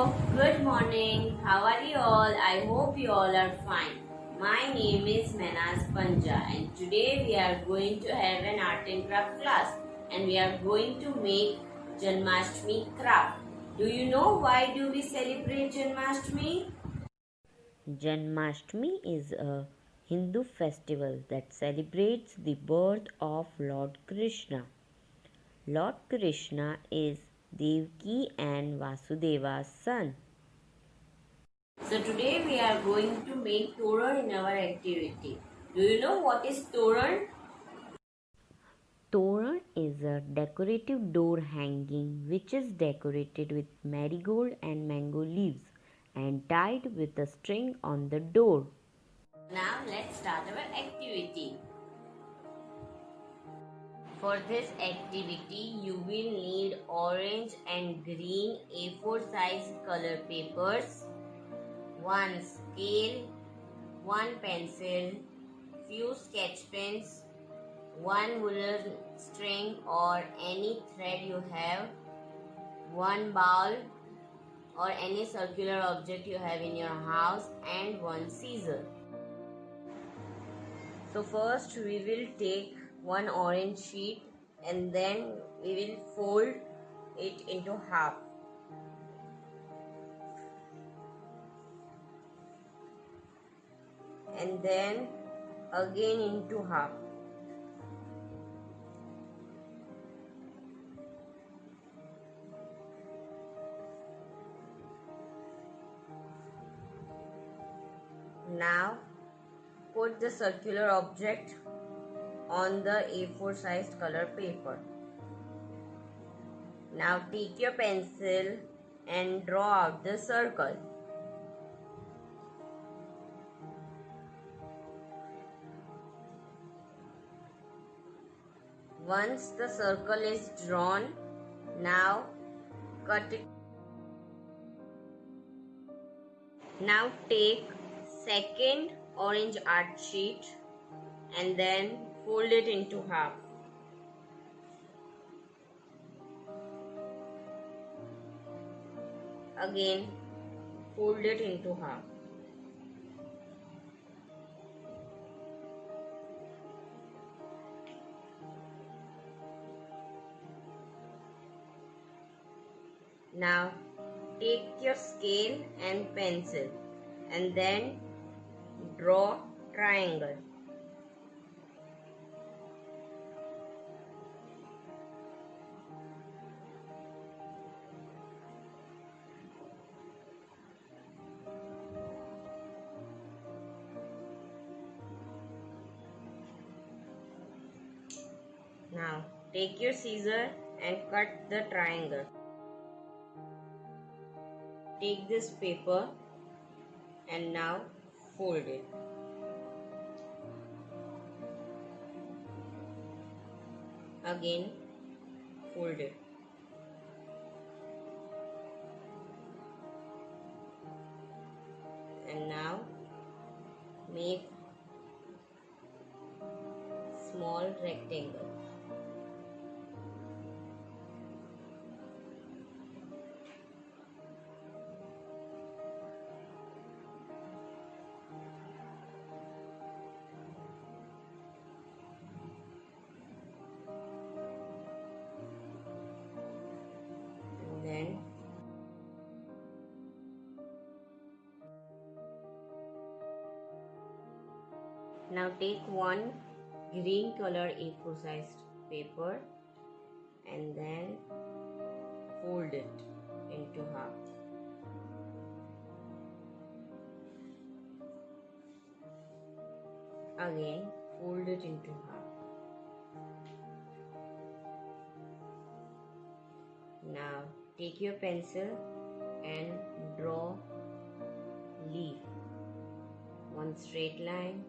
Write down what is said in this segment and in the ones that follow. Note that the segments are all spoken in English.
Good morning. How are you all? I hope you all are fine. My name is Manaz Panja and today we are going to have an art and craft class and we are going to make Janmashtami craft. Do you know why do we celebrate Janmashtami? Janmashtami is a Hindu festival that celebrates the birth of Lord Krishna. Lord Krishna is Devaki and Vasudeva's son. So today we are going to make Toran in our activity. Do you know what is Toran? Toran is a decorative door hanging which is decorated with marigold and mango leaves and tied with a string on the door. Now let's start our activity. For this activity, you will need orange and green A4 size color papers, one scale, one pencil, few sketch pens, one woolen string or any thread you have, one bowl or any circular object you have in your house, and one scissor. So first we will take one orange sheet and then we will fold it into half. And then again into half. Now put the circular object on the A4 sized color paper. Now take your pencil and draw out the circle. Once the circle is drawn, now cut it. Now take second orange art sheet and then fold it into half. Again fold it into half. Now take your scale and pencil and then draw triangle. Now take your scissor and cut the triangle. Take this paper and now fold it. Again fold it. And now make small rectangle. Then now take one green color A4 sized paper and then fold it into half. Again fold it into half. Now take your pencil and draw leaf. One straight line,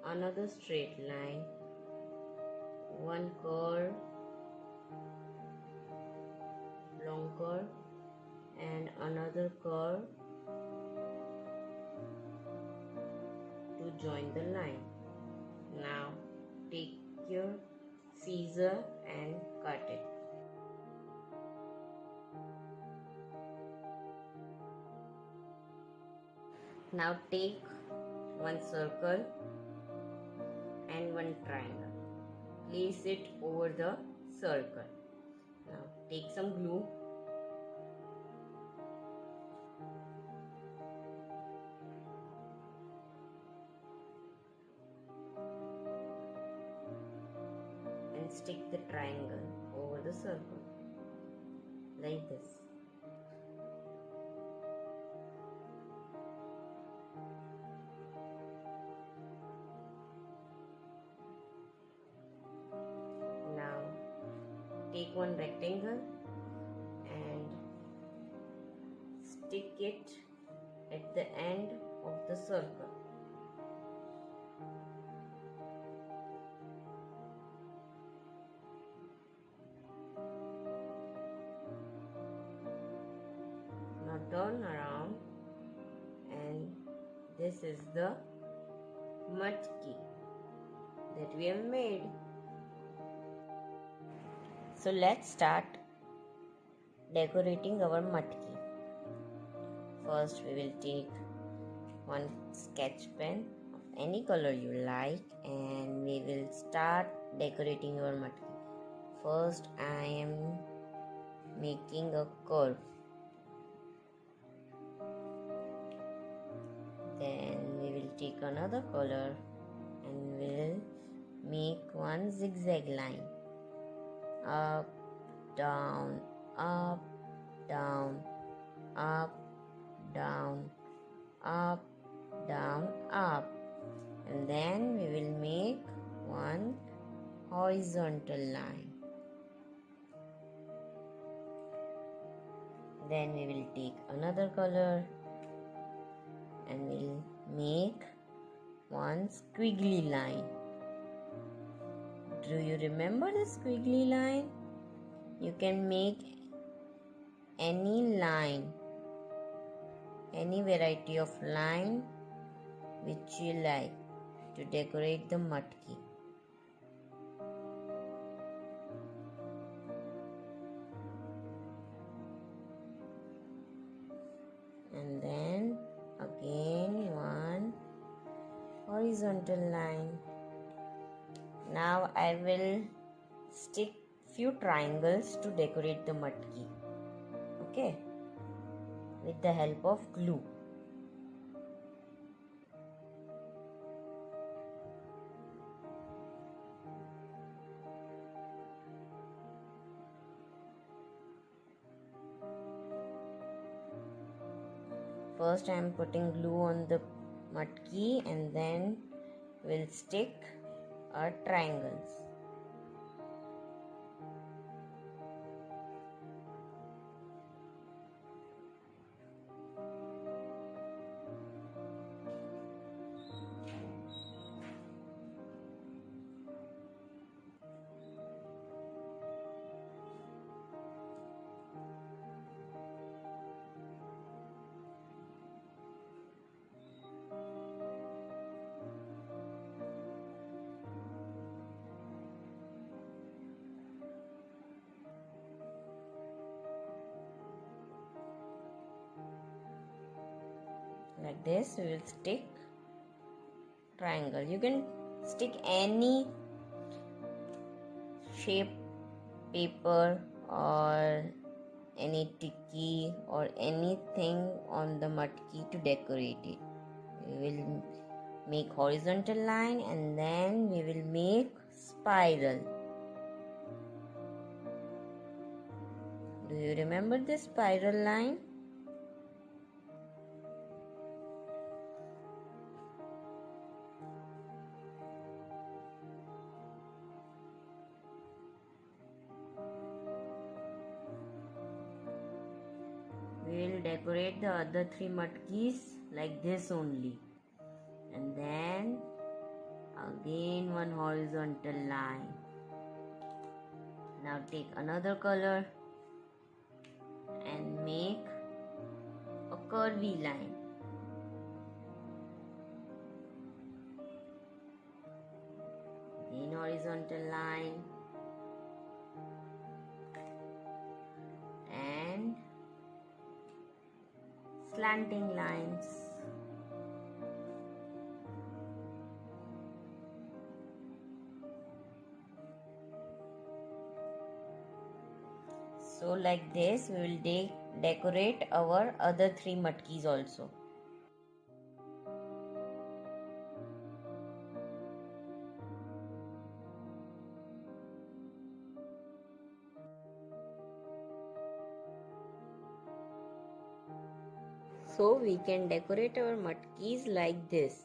another straight line, one curve, long curve and another curve to join the line. Now take your scissor and cut it. Now take one circle and one triangle. Place it over the circle. Now take some glue. And stick the triangle over the circle like this. Now take one rectangle and stick it at the end of the circle. Now turn around, and this is the matki that we have made. So let's start decorating our matki. First we will take one sketch pen of any color you like, and we will start decorating our matki. First I am making a curve. Then we will take another color and we'll make one zigzag line. Up, down, up, down, up, down, up, down, up. And then we will make one horizontal line. Then we will take another color and we'll make one squiggly line. Do you remember the squiggly line? You can make any line, any variety of line which you like to decorate the matki. And then again one horizontal line. Now I will stick few triangles to decorate the matki. Okay, with the help of glue. First I am putting glue on the matki, and then we'll stick our triangles. Like this we will stick triangle. You can stick any shape paper or any tikki or anything on the matki to decorate it. We will make horizontal line and then we will make spiral. Do you remember this spiral line? We will decorate the other three matkis like this only. And then again one horizontal line. Now take another color and make a curvy line. Again horizontal line and slanting lines. like this we will decorate our other 3 matkis also. So we can decorate our matkis like this,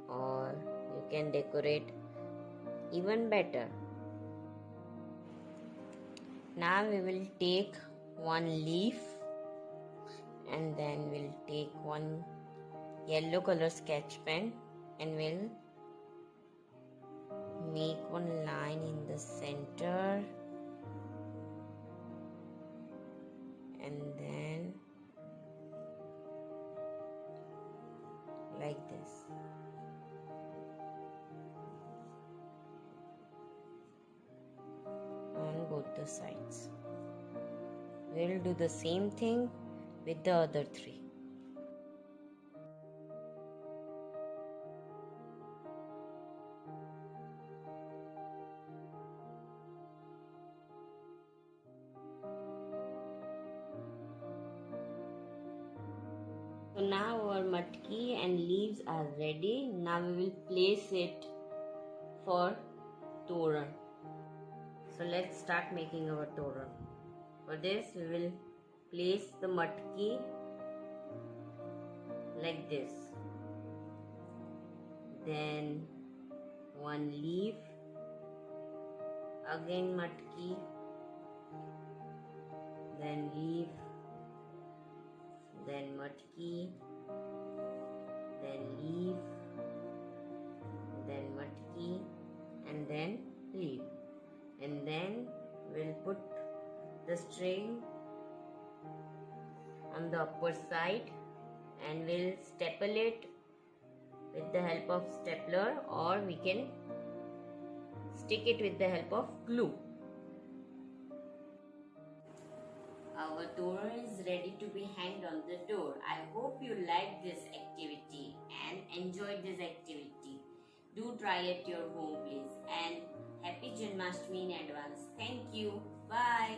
or you can decorate even better. Now we will take one leaf and then we'll take one yellow color sketch pen and we'll make one line in the center and then like this. On both the sides. We'll do the same thing with the other 3. So now our matki and leaves are ready. Now we will place it for toran. So let's start making our toran. For this we will place the matki like this. Then one leaf, again matki, then leaf, then matki, then leaf, then matki, and then leaf. And then we'll put the string on the upper side and we'll staple it with the help of stapler, or we can stick it with the help of glue. Our toran is ready to be hanged on the door. I hope you liked this activity and enjoyed this activity. Do try at your home please, and happy Janmashtami in advance. Thank you. Bye.